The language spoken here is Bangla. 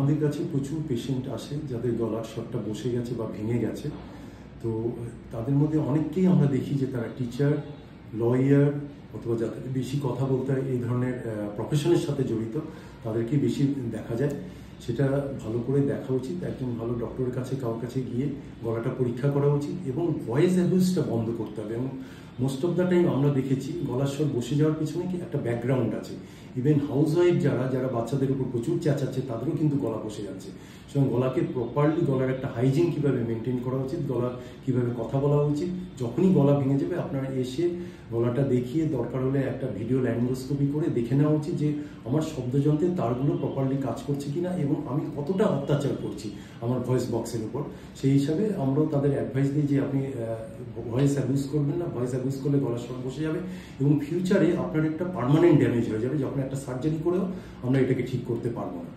আমাদের কাছে প্রচুর পেশেন্ট আসে যাদের গলার স্বরটা বসে গেছে বা ভেঙে গেছে। তো তাদের মধ্যে অনেককেই আমরা দেখি যে তারা টিচার, লয়ার অথবা যাদের বেশি কথা বলতে এই ধরনের প্রফেশনের সাথে জড়িত তাদেরকে বেশি দেখা যায়। সেটা ভালো করে দেখা উচিত, একজন ভালো ডক্টরের কাছে কারোর কাছে গিয়ে গলাটা পরীক্ষা করা উচিত এবং ভয়েস অ্যাবিউজটা বন্ধ করতে হবে। এবং মোস্ট অফ দ্য টাইম আমরা দেখেছি গলার স্বর বসে যাওয়ার পিছনে কি একটা ব্যাকগ্রাউন্ড আছে। ইভেন হাউস ওয়াইফ যারা বাচ্চাদের উপর প্রচুর চেঁচাচ্ছে তাদেরও কিন্তু গলা বসে যাচ্ছে। সুতরাং গলাকে প্রপারলি, গলার একটা হাইজিন কীভাবে মেনটেন করা উচিত, গলা কীভাবে কথা বলা উচিত, যখনই গলা ভেঙে যাবে আপনারা এসে গলাটা দেখিয়ে দরকার হলে একটা ভিডিও ল্যারিঙ্গোস্কোপি করে দেখে নেওয়া উচিত যে আমার শব্দযন্ত্রের তারগুলো প্রপারলি কাজ করছে কিনা এবং আমি কতটা অত্যাচার করছি আমার ভয়েস বক্সের উপর। সেই হিসাবে আমরাও তাদের অ্যাডভাইস দিই যে আপনি ভয়েস অ্যাবিউজ করবেন না, ভয়েস অ্যাবিউজ করলে গলার স্বর বসে যাবে এবং ফিউচারে আপনার একটা পার্মানেন্ট ড্যামেজ হয়ে যাবে, যখন একটা সার্জারি করেও আমরা এটাকে ঠিক করতে পারবো না।